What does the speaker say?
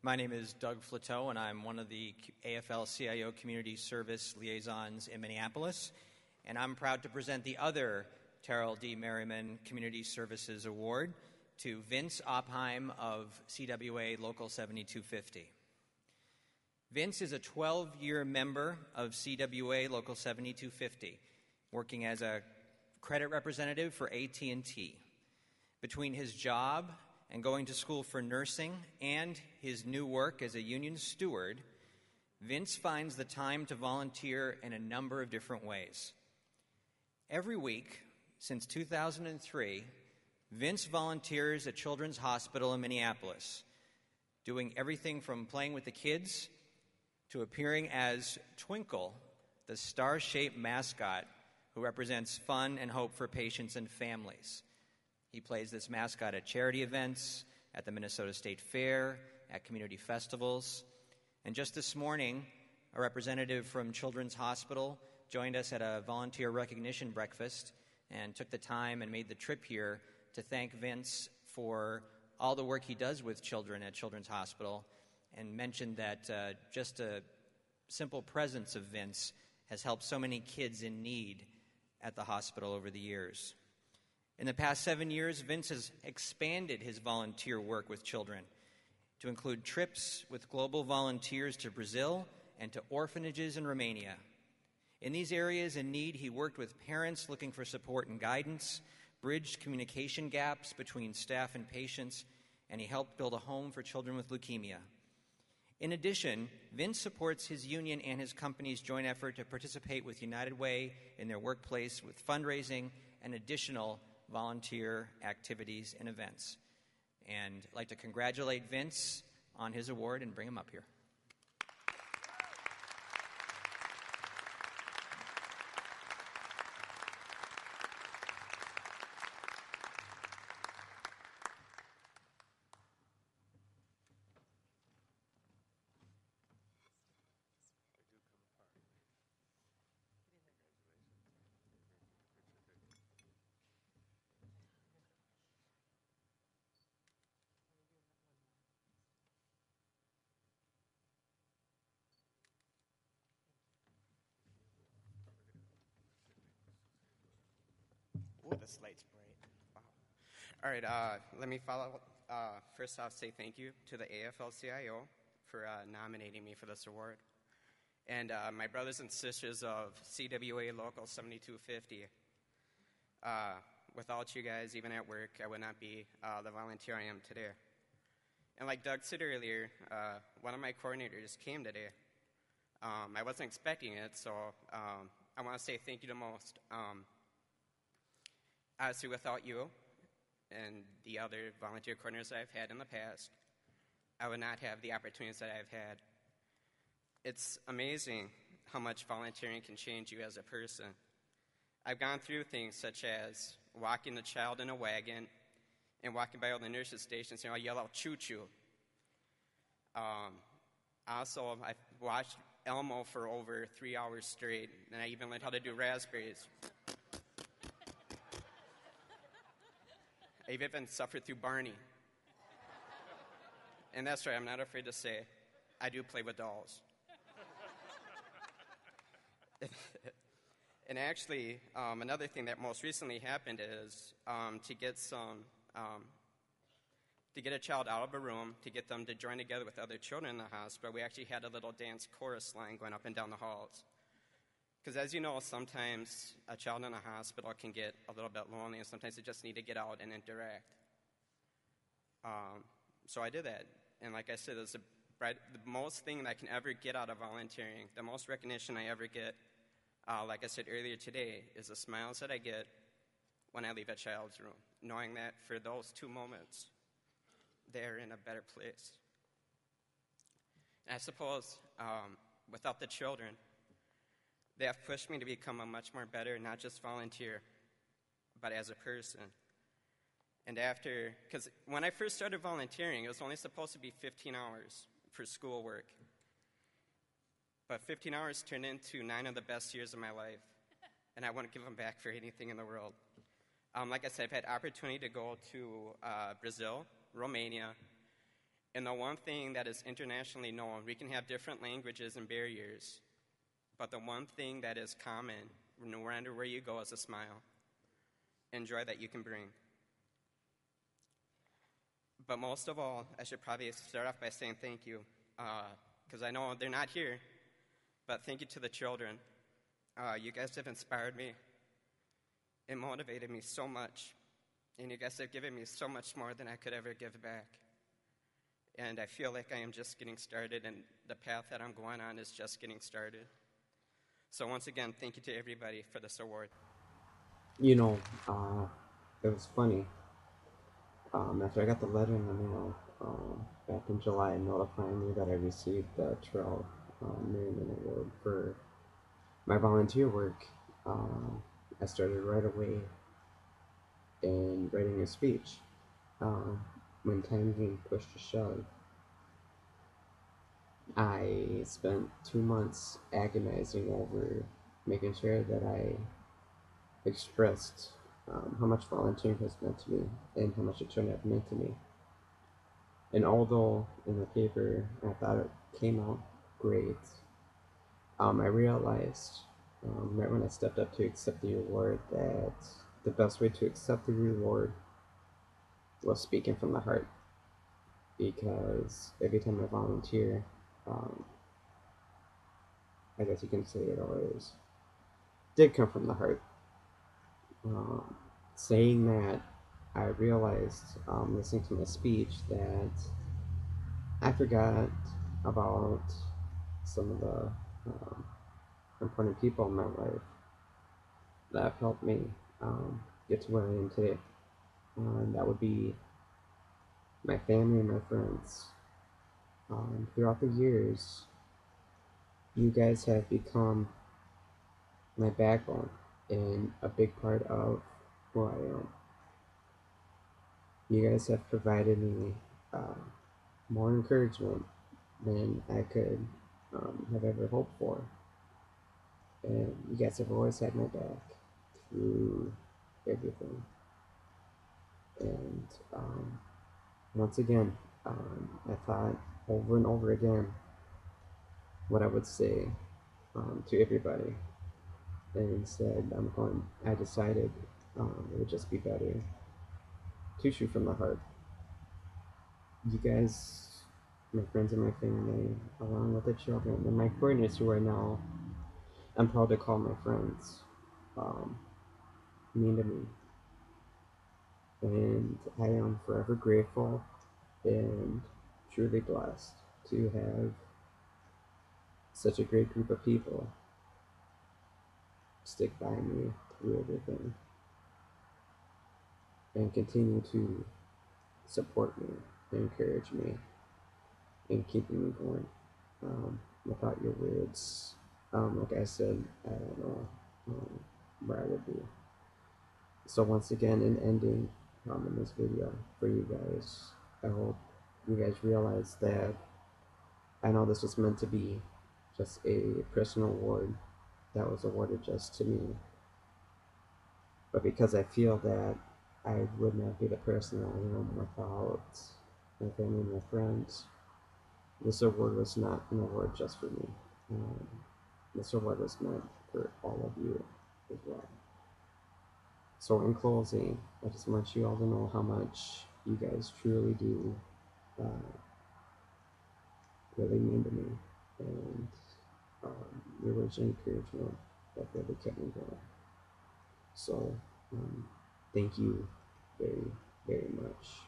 My name is Doug Flateau, and I'm one of the AFL-CIO Community Service Liaisons in Minneapolis. And I'm proud to present the other Terrell D. Merriman Community Services Award to Vince Opheim of CWA Local 7250. Vince is a 12-year member of CWA Local 7250, working as a credit representative for AT&T. Between his job and going to school for nursing and his new work as a union steward, Vince finds the time to volunteer in a number of different ways. Every week since 2003, Vince volunteers at Children's Hospital in Minneapolis, doing everything from playing with the kids to appearing as Twinkle, the star-shaped mascot who represents fun and hope for patients and families. He plays this mascot at charity events, at the Minnesota State Fair, at community festivals. And just this morning, a representative from Children's Hospital joined us at a volunteer recognition breakfast and took the time and made the trip here to thank Vince for all the work he does with children at Children's Hospital, and mentioned that just a simple presence of Vince has helped so many kids in need at the hospital over the years. In the past 7 years, Vince has expanded his volunteer work with children to include trips with global volunteers to Brazil and to orphanages in Romania. In these areas in need, he worked with parents looking for support and guidance, bridged communication gaps between staff and patients, and he helped build a home for children with leukemia. In addition, Vince supports his union and his company's joint effort to participate with United Way in their workplace with fundraising and additional volunteer activities and events. And I'd like to congratulate Vince on his award and bring him up here. Ooh, this light's bright. Wow. All right, let me follow. First off, say thank you to the AFL-CIO for nominating me for this award. And my brothers and sisters of CWA Local 7250. Without you guys, even at work, I would not be the volunteer I am today. And like Doug said earlier, one of my coordinators came today. I wasn't expecting it, so I want to say thank you the most. Obviously, without you and the other volunteer coordinators I've had in the past, I would not have the opportunities that I've had. It's amazing how much volunteering can change you as a person. I've gone through things such as walking the child in a wagon and walking by all the nurses' stations and I yell out, choo-choo. Also, I've watched Elmo for over 3 hours straight, and I even learned how to do raspberries. I've even suffered through Barney. And that's right, I'm not afraid to say, I do play with dolls. And actually, another thing that most recently happened is to get a child out of a room, to get them to join together with other children in the hospital, we actually had a little dance chorus line going up and down the halls. Because as you know, sometimes a child in a hospital can get a little bit lonely, and sometimes they just need to get out and interact. So I did that. And like I said, it's the most thing that I can ever get out of volunteering, the most recognition I ever get, like I said earlier today, is the smiles that I get when I leave a child's room, knowing that for those 2 moments, they're in a better place. And I suppose without the children, they have pushed me to become a much more better, not just volunteer, but as a person. And because when I first started volunteering, it was only supposed to be 15 hours for schoolwork. But 15 hours turned into 9 of the best years of my life, and I wouldn't give them back for anything in the world. Like I said, I've had opportunity to go to Brazil, Romania, And the one thing that is internationally known, we can have different languages and barriers, but the one thing that is common, no matter where you go, is a smile and joy that you can bring. But most of all, I should probably start off by saying thank you, because I know they're not here, but thank you to the children. You guys have inspired me and motivated me so much, and you guys have given me so much more than I could ever give back. And I feel like I am just getting started, and the path that I'm going on is just getting started. So once again, thank you to everybody for this award. You know, it was funny. After I got the letter in the mail back in July notifying me that I received the Terrell Merriman Award for my volunteer work, I started right away in writing a speech. When time came push to shove, I spent 2 months agonizing over making sure that I expressed how much volunteering has meant to me and how much it turned out meant to me. And although in the paper I thought it came out great, I realized right when I stepped up to accept the award that the best way to accept the reward was speaking from the heart. Because every time I volunteer, I guess you can say it always did come from the heart. Saying that, I realized, listening to my speech, that I forgot about some of the important people in my life that have helped me get to where I am today. And that would be my family and my friends. Throughout the years, you guys have become my backbone and a big part of who I am. You guys have provided me more encouragement than I could have ever hoped for. And you guys have always had my back through everything. And once again, I thought over and over again what I would say to everybody. And instead, I decided it would just be better to shoot from the heart. You guys, my friends and my family, along with the children, and my partners who are now, I'm proud to call my friends, mean to me. And I am forever grateful and truly blessed to have such a great group of people stick by me through everything and continue to support me, encourage me, and keeping me going. Without your words, like I said, I don't know where I would be. So once again, in ending in this video for you guys, I hope you guys realize that I know this was meant to be just a personal award that was awarded just to me. But because I feel that I would not be the person I am without my family and my friends, this award was not an award just for me. This award was meant for all of you as well. So in closing, I just want you all to know how much you guys truly do really mean to me. And your words of encouragement that really kept me going. So thank you very, very much.